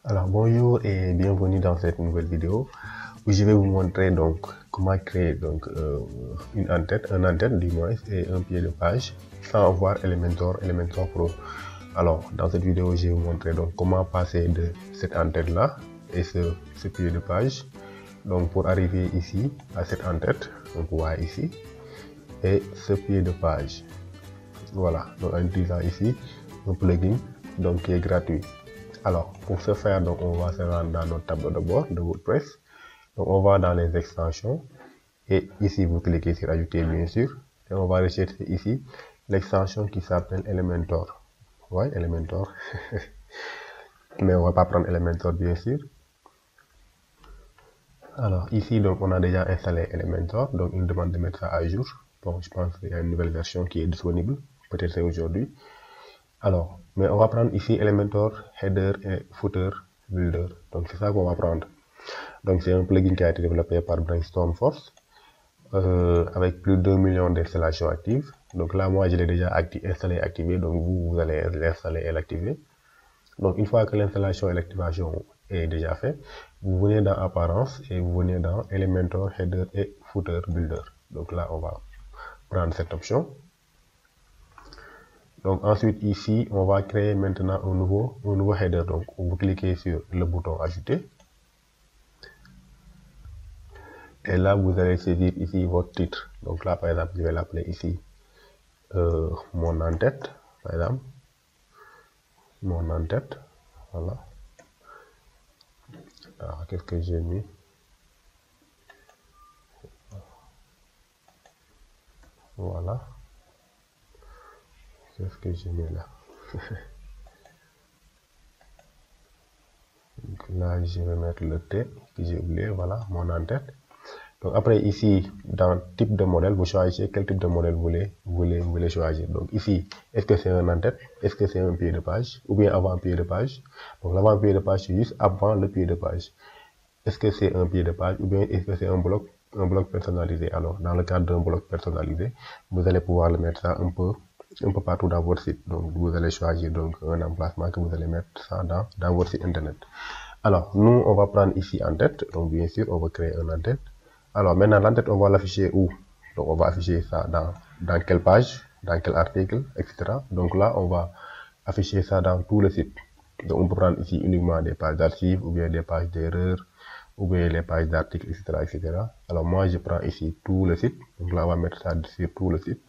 Alors bonjour et bienvenue dans cette nouvelle vidéo où je vais vous montrer donc comment créer donc un en-tête du moins et un pied de page sans avoir Elementor Pro. Alors dans cette vidéo je vais vous montrer donc comment passer de cette en-tête là et ce pied de page donc pour arriver ici à cette en-tête, donc voilà ici, et ce pied de page. Voilà, donc en utilisant ici un plugin donc qui est gratuit. Alors pour ce faire, donc on va se rendre dans notre tableau de bord de WordPress. Donc on va dans les extensions et ici vous cliquez sur ajouter bien sûr et on va rechercher ici l'extension qui s'appelle Elementor. Ouais, Elementor. Mais on va pas prendre Elementor bien sûr. Alors ici donc on a déjà installé Elementor, donc il nous demande de mettre ça à jour. Bon, je pense qu'il y a une nouvelle version qui est disponible, peut-être c'est aujourd'hui. Alors, mais on va prendre ici Elementor Header et Footer Builder. Donc c'est ça qu'on va prendre. Donc c'est un plugin qui a été développé par Brainstorm Force avec plus de 2 millions d'installations actives. Donc là, moi je l'ai déjà installé et activé. Donc vous allez l'installer et l'activer. Donc une fois que l'installation et l'activation est déjà fait, vous venez dans Apparence et vous venez dans Elementor Header et Footer Builder. Donc là, on va prendre cette option. Donc ensuite ici, on va créer maintenant un nouveau header. Donc vous cliquez sur le bouton ajouter. Et là, vous allez saisir ici votre titre. Donc là, par exemple, je vais l'appeler ici mon en-tête, par exemple. Mon en-tête, voilà. Alors, qu'est-ce que j'ai mis? Voilà. Qu'est-ce que j'ai mis là? Donc là, je vais mettre le T que j'ai oublié, voilà, mon en-tête. Donc après ici, dans type de modèle, vous choisissez quel type de modèle vous voulez choisir. Donc ici, est-ce que c'est un en-tête, est-ce que c'est un pied de page, ou bien avant-pied de page. Donc l'avant-pied de page, c'est juste avant le pied de page. Est-ce que c'est un pied de page, ou bien est-ce que c'est un bloc personnalisé. Alors dans le cadre d'un bloc personnalisé, vous allez pouvoir le mettre ça un peu partout dans votre site. Donc vous allez choisir donc un emplacement que vous allez mettre ça dans votre site internet. Alors nous, on va prendre ici en-tête. Donc bien sûr, on va créer un en-tête. Alors maintenant, l'en-tête, on va l'afficher où? Donc on va afficher ça dans quelle page, dans quel article, etc. Donc là, on va afficher ça dans tout le site. Donc on peut prendre ici uniquement des pages d'archives, ou bien des pages d'erreurs, ou bien les pages d'articles, etc., etc. Alors moi, je prends ici tout le site. Donc là, on va mettre ça sur tout le site.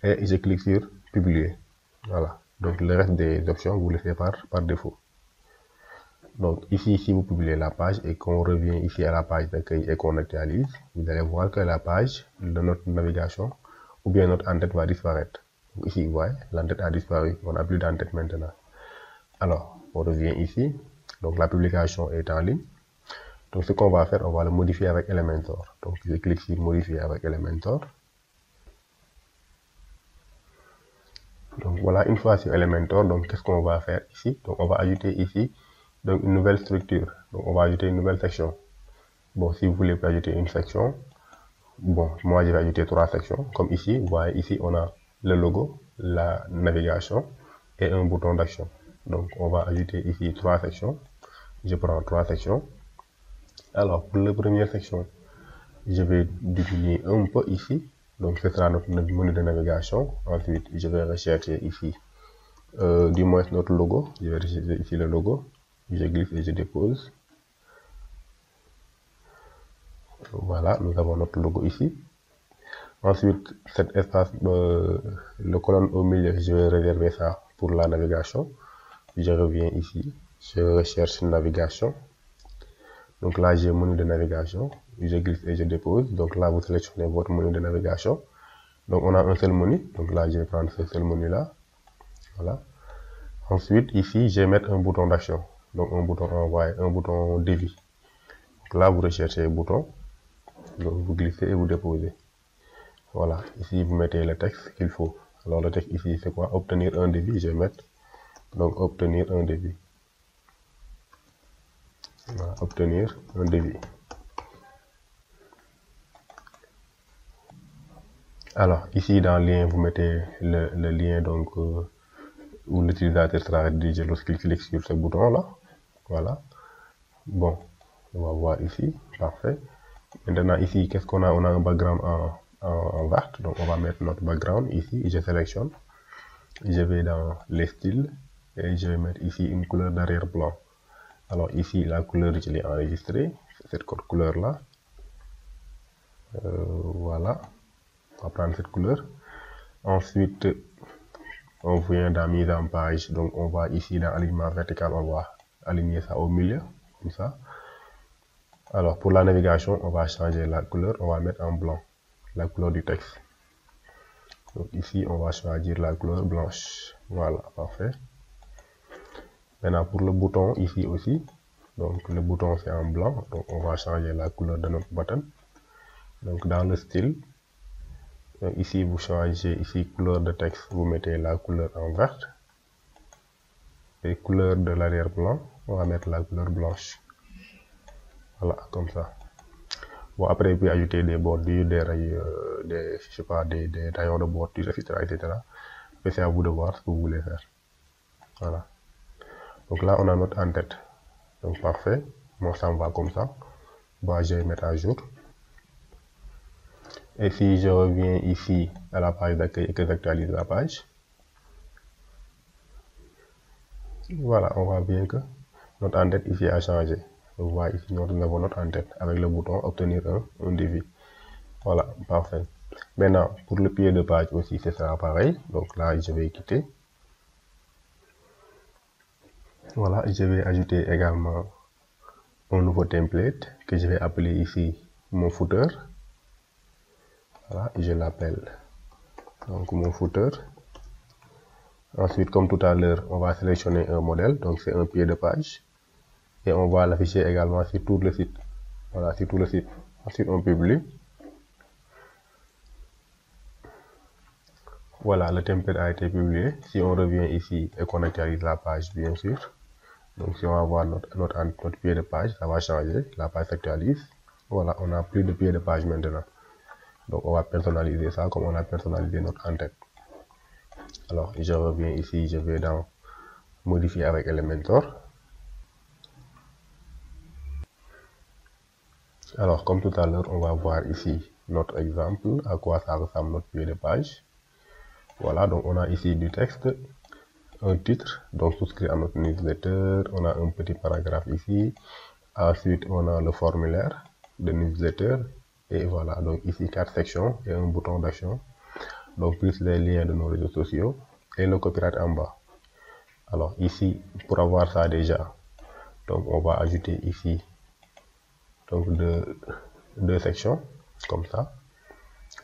Et je clique sur publier. Voilà. Donc le reste des options, vous le faites par défaut. Donc ici, si vous publiez la page et qu'on revient ici à la page d'accueil et qu'on actualise, vous allez voir que la page de notre navigation ou bien notre en-tête va disparaître. Donc ici, vous voyez, l'en-tête a disparu. On n'a plus d'en-tête maintenant. Alors, on revient ici. Donc la publication est en ligne. Donc ce qu'on va faire, on va le modifier avec Elementor. Donc je clique sur modifier avec Elementor. Donc voilà, une fois sur Elementor, donc qu'est-ce qu'on va faire ici? Donc on va ajouter ici donc une nouvelle structure. Donc on va ajouter une nouvelle section. Bon, si vous voulez ajouter une section, bon, moi je vais ajouter 3 sections. Comme ici, vous voyez ici on a le logo, la navigation et un bouton d'action. Donc on va ajouter ici 3 sections. Je prends 3 sections. Alors pour la première section, je vais diminuer un peu ici. Donc ce sera notre menu de navigation. Ensuite, je vais rechercher ici du moins notre logo. Je vais rechercher ici le logo. Je glisse et je dépose. Voilà, nous avons notre logo ici. Ensuite, cet espace, le colonne au milieu, je vais réserver ça pour la navigation. Je reviens ici, je recherche navigation. Donc là, j'ai menu de navigation. Je glisse et je dépose. Donc là, vous sélectionnez votre menu de navigation. Donc on a un seul menu. Donc là, je vais prendre ce seul menu là. Voilà. Ensuite, ici, je vais mettre un bouton d'action. Donc un bouton envoyer, un bouton dévie. Donc là, vous recherchez le bouton. Donc vous glissez et vous déposez. Voilà, ici vous mettez le texte qu'il faut. Alors le texte ici c'est quoi? Obtenir un devis, je vais mettre. Donc obtenir un devis. Voilà, obtenir un devis. Alors ici dans le lien, vous mettez le lien donc où l'utilisateur sera rédigé lorsqu'il clique sur ce bouton là. Voilà. Bon, on va voir ici. Parfait. Maintenant, ici, qu'est-ce qu'on a? On a un background en vert. Donc, on va mettre notre background ici. Je sélectionne. Je vais dans les styles. Et je vais mettre ici une couleur d'arrière-plan. Alors, ici, la couleur, je l'ai enregistrée. Cette couleur-là. Voilà. On va prendre cette couleur. Ensuite, on vient dans mise en page. Donc, on va ici dans alignement vertical. On va aligner ça au milieu. Comme ça. Alors, pour la navigation, on va changer la couleur. On va mettre en blanc la couleur du texte. Donc, ici, on va choisir la couleur blanche. Voilà, parfait. Maintenant, pour le bouton, ici aussi. Donc, le bouton, c'est en blanc. Donc, on va changer la couleur de notre button. Donc, dans le style, ici, vous changez ici couleur de texte. Vous mettez la couleur en vert. Et couleur de l'arrière-plan, on va mettre la couleur blanche. Voilà, comme ça. Bon, après, vous pouvez ajouter des bordures, des rayons de bordure, etc., etc. Mais c'est à vous de voir ce que vous voulez faire. Voilà. Donc là, on a notre en-tête. Donc, parfait. Moi, ça me va comme ça. Bon, je vais mettre à jour. Et si je reviens ici à la page d'accueil et que j'actualise la page, voilà, on voit bien que notre en-tête ici a changé. On voit ici, nous avons notre en-tête avec le bouton obtenir un devis. Voilà, parfait. Maintenant, pour le pied de page aussi, c'est ça pareil. Donc là, je vais quitter. Voilà, je vais ajouter également un nouveau template que je vais appeler ici mon footer. Voilà, et je l'appelle donc mon footer. Ensuite, comme tout à l'heure, on va sélectionner un modèle. Donc c'est un pied de page. Et on va l'afficher également sur tout le site. Voilà, sur tout le site. Ensuite, on publie. Voilà, le template a été publié. Si on revient ici et qu'on actualise la page, bien sûr. Donc, si on va voir notre pied de page, ça va changer. La page s'actualise. Voilà, on n'a plus de pied de page maintenant. Donc, on va personnaliser ça comme on a personnalisé notre en-tête. Alors, je reviens ici, je vais dans modifier avec Elementor. Alors, comme tout à l'heure, on va voir ici notre exemple, à quoi ça ressemble notre pied de page. Voilà, donc on a ici du texte, un titre, donc souscrit à notre newsletter, on a un petit paragraphe ici, ensuite on a le formulaire de newsletter, et voilà, donc ici 4 sections et un bouton d'action, donc plus les liens de nos réseaux sociaux, et le copyright en bas. Alors ici, pour avoir ça déjà, donc on va ajouter ici donc deux sections, comme ça.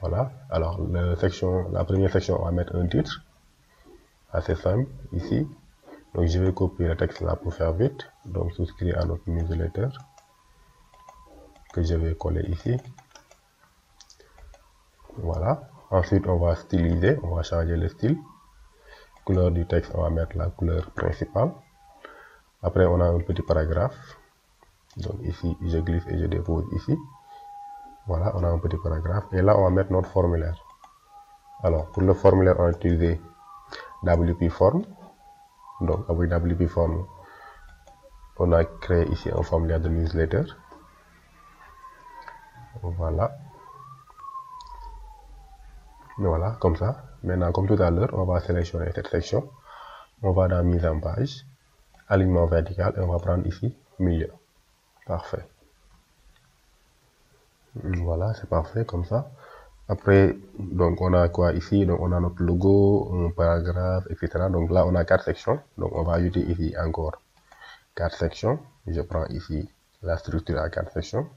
Voilà, alors la première section, on va mettre un titre, assez simple, ici. Donc je vais copier le texte là pour faire vite. Donc souscrire à notre newsletter, que je vais coller ici. Voilà, ensuite on va styliser, on va changer le style. Couleur du texte, on va mettre la couleur principale. Après on a un petit paragraphe. Donc ici, je glisse et je dépose ici. Voilà, on a un petit paragraphe. Et là, on va mettre notre formulaire. Alors, pour le formulaire, on va utiliser WP Form. Donc, avec WP Form, on a créé ici un formulaire de newsletter. Voilà. Voilà, comme ça. Maintenant, comme tout à l'heure, on va sélectionner cette section. On va dans mise en page, alignement vertical, et on va prendre ici milieu. Parfait. Voilà, c'est parfait comme ça. Après, donc on a quoi ici? Donc on a notre logo, un paragraphe, etc. Donc là, on a 4 sections. Donc on va ajouter ici encore 4 sections. Je prends ici la structure à 4 sections.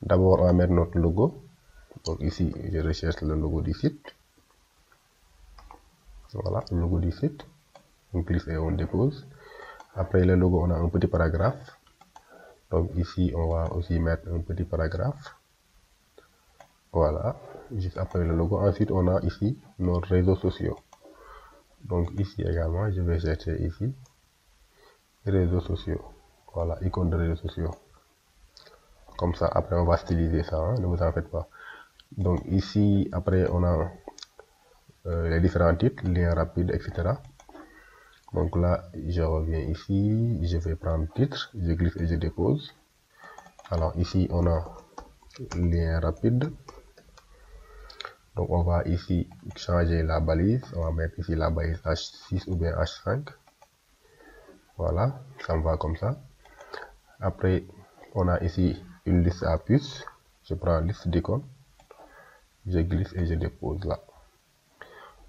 D'abord, on va mettre notre logo. Donc ici, je recherche le logo du site. Voilà, le logo du site. On clique et on dépose. Après le logo, on a un petit paragraphe. Donc ici, on va aussi mettre un petit paragraphe. Voilà, juste après le logo. Ensuite, on a ici nos réseaux sociaux. Donc ici également, je vais chercher ici réseaux sociaux. Voilà, icône de réseaux sociaux. Comme ça, après on va styliser ça, hein, ne vous en faites pas. Donc ici, après on a les différents titres, liens rapides, etc. Donc là, je reviens ici, je vais prendre titre, je glisse et je dépose. Alors ici, on a lien rapide. Donc on va ici changer la balise, on va mettre ici la balise H6 ou bien H5. Voilà, ça me va comme ça. Après, on a ici une liste à puces. Je prends liste d'icônes, je glisse et je dépose là.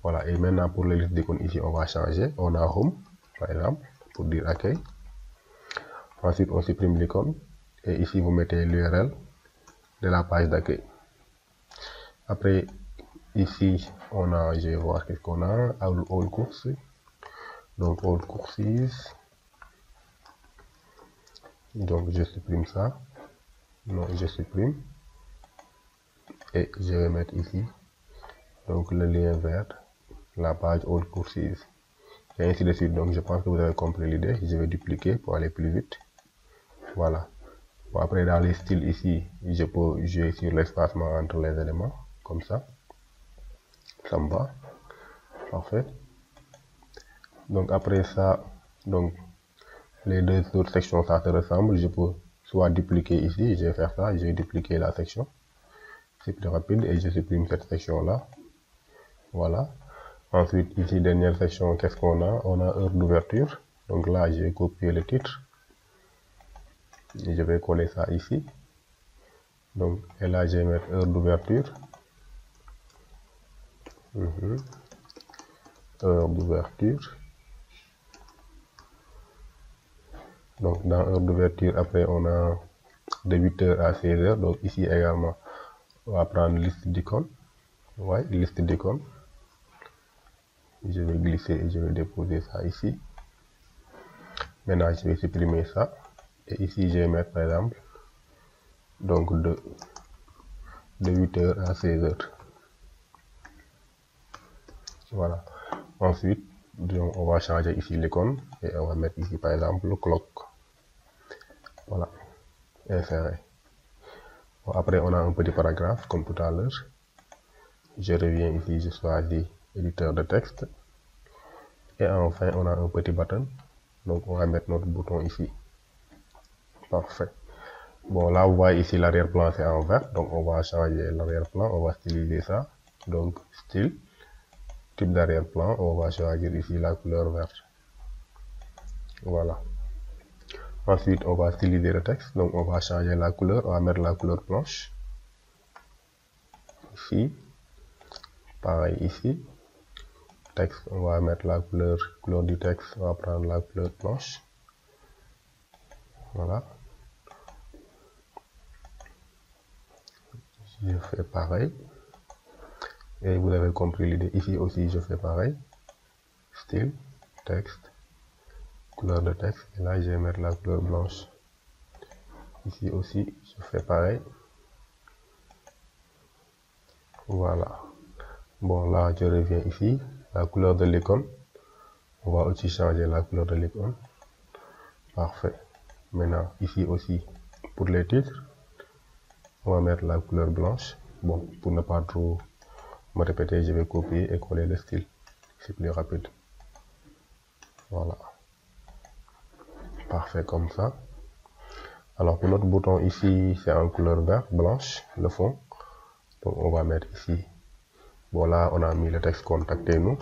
Voilà, et maintenant pour les listes d'icônes ici, on va changer. On a Home, par exemple, pour dire accueil. Ensuite, on supprime l'icône. Et ici, vous mettez l'URL de la page d'accueil. Après, ici, on a, je vais voir qu'est-ce qu'on a. All courses. Donc, all courses. Donc, je supprime ça. Non, je supprime. Et je vais mettre ici, donc, le lien vers la page all courses. Et ainsi de suite. Donc, je pense que vous avez compris l'idée. Je vais dupliquer pour aller plus vite. Voilà. Bon, après, dans les styles ici, je peux jouer sur l'espacement entre les éléments, comme ça. Ça me va. Parfait. Donc, après ça, donc, les deux autres sections, ça se ressemble. Je peux soit dupliquer ici, je vais faire ça, je vais dupliquer la section. C'est plus rapide et je supprime cette section-là. Voilà. Ensuite, ici, dernière section, qu'est-ce qu'on a? On a heure d'ouverture. Donc là, je vais copier le titre. Et je vais coller ça ici. Donc, et là, je vais mettre heure d'ouverture. Heure d'ouverture. Donc, dans heure d'ouverture, après, on a de 8h à 16h. Donc, ici également, on va prendre liste d'icônes. Ouais, liste d'icônes. Je vais glisser et je vais déposer ça ici. Maintenant, je vais supprimer ça. Et ici, je vais mettre, par exemple, donc de 8h à 16h. Voilà. Ensuite, donc, on va changer ici l'icône et on va mettre ici, par exemple, le clock. Voilà. Insérer. Bon, après, on a un petit paragraphe, comme tout à l'heure. Je reviens ici, je choisis éditeur de texte. Et enfin, on a un petit button. Donc, on va mettre notre bouton ici. Parfait. Bon, là, vous voyez ici, l'arrière-plan, c'est en vert. Donc, on va changer l'arrière-plan. On va styliser ça. Donc, style, type d'arrière-plan. On va choisir ici la couleur verte. Voilà. Ensuite, on va styliser le texte. Donc, on va changer la couleur. On va mettre la couleur blanche. Ici. Pareil ici. Texte, on va mettre la couleur du texte. On va prendre la couleur blanche. Voilà. Je fais pareil. Et vous avez compris l'idée. Ici aussi, je fais pareil. Style, texte, couleur de texte. Et là, je vais mettre la couleur blanche. Ici aussi, je fais pareil. Voilà. Bon, là, je reviens ici. La couleur de l'icône. On va aussi changer la couleur de l'icône. Parfait. Maintenant, ici aussi, pour les titres, on va mettre la couleur blanche. Bon, pour ne pas trop me répéter, je vais copier et coller le style. C'est plus rapide. Voilà. Parfait comme ça. Alors pour notre bouton ici, c'est en couleur verte, blanche, le fond. Donc on va mettre ici. Voilà, on a mis le texte contactez-nous.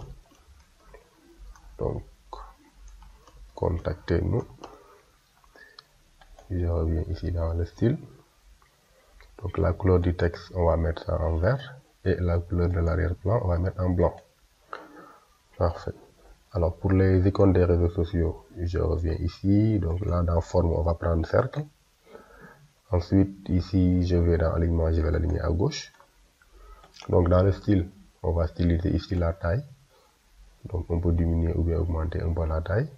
Donc, contactez-nous. Je reviens ici dans le style. Donc la couleur du texte, on va mettre ça en vert. Et la couleur de l'arrière-plan, on va mettre en blanc. Parfait. Alors pour les icônes des réseaux sociaux, je reviens ici. Donc là, dans forme, on va prendre cercle. Ensuite, ici, je vais dans alignement, je vais l'aligner à gauche. Donc dans le style, on va styliser ici la taille. Donc on peut diminuer ou bien augmenter un peu la taille.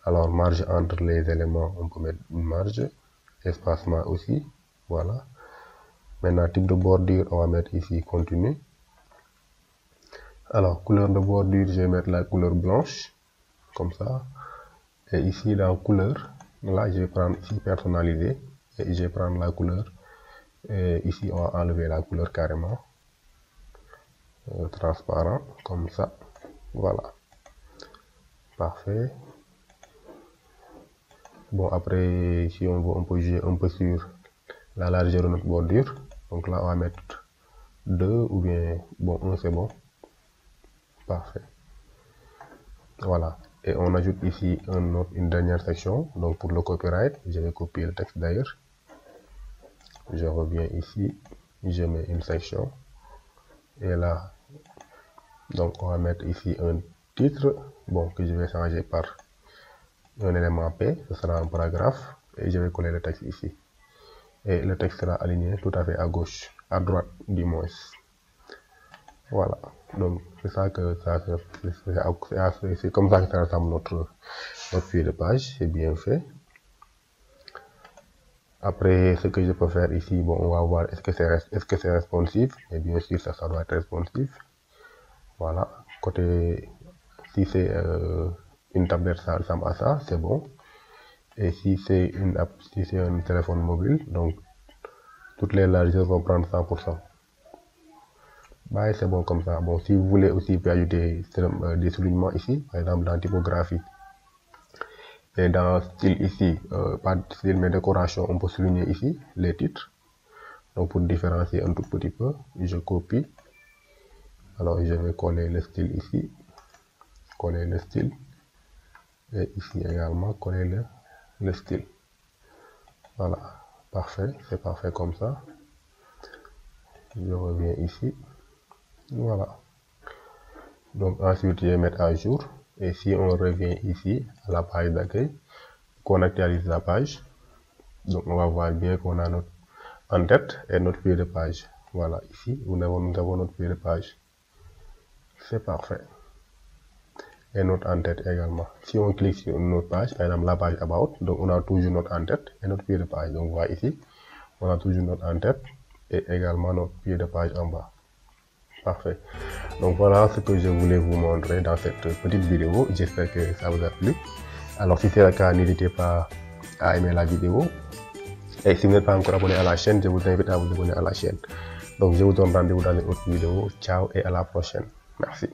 Alors marge entre les éléments, on peut mettre une marge. Espacement aussi. Voilà. Maintenant, type de bordure, on va mettre ici continu. Alors, couleur de bordure, je vais mettre la couleur blanche. Comme ça. Et ici, dans couleur, là, je vais prendre ici personnalisé. Et je vais prendre la couleur. Et ici, on va enlever la couleur carrément. Transparent, comme ça. Voilà. Parfait. Bon, après, si on veut, on peut jouer un peu sur la largeur de notre bordure. Donc là, on va mettre 2 ou bien, bon, 1 c'est bon. Parfait. Voilà. Et on ajoute ici une dernière section. Donc pour le copyright, je vais copier le texte d'ailleurs. Je reviens ici, je mets une section. Et là, donc on va mettre ici un titre, bon, que je vais changer par un élément P, ce sera un paragraphe. Et je vais coller le texte ici. Et le texte sera aligné tout à fait à gauche, à droite du moins. Voilà. Donc c'est ça que ça c'est comme ça que ça ressemble notre fiche de page. C'est bien fait. Après, ce que je peux faire ici, bon, on va voir est-ce que c'est responsive. Et bien sûr, ça doit être responsive. Voilà. Côté, si c'est une tablette, ça ressemble à ça, c'est bon. Et si c'est une app, si c'est un téléphone mobile, donc toutes les largeurs vont prendre 100%. Bah, c'est bon comme ça. Bon, si vous voulez aussi, vous pouvez ajouter des soulignements ici, par exemple dans typographie. Et dans style ici, pas style mais décoration, on peut souligner ici les titres. Donc pour différencier un tout petit peu, je copie. Alors je vais coller le style ici, coller le style. Et ici également coller le style. Voilà, parfait, c'est parfait comme ça. Je reviens ici. Voilà. Donc ensuite je vais mettre à jour. Et si on revient ici à la page d'accueil, qu'on actualise la page, donc on va voir bien qu'on a notre en-tête et notre pied de page. Voilà, ici nous avons notre pied de page. C'est parfait. Et notre en-tête également. Si on clique sur une autre page, par exemple la page About, donc on a toujours notre en-tête et notre pied de page. Donc voilà ici, on a toujours notre en-tête et également notre pied de page en bas. Parfait. Donc voilà ce que je voulais vous montrer dans cette petite vidéo. J'espère que ça vous a plu. Alors si c'est le cas, n'hésitez pas à aimer la vidéo. Et si vous n'êtes pas encore abonné à la chaîne, je vous invite à vous abonner à la chaîne. Donc je vous donne rendez-vous dans une autre vidéo. Ciao et à la prochaine. Merci.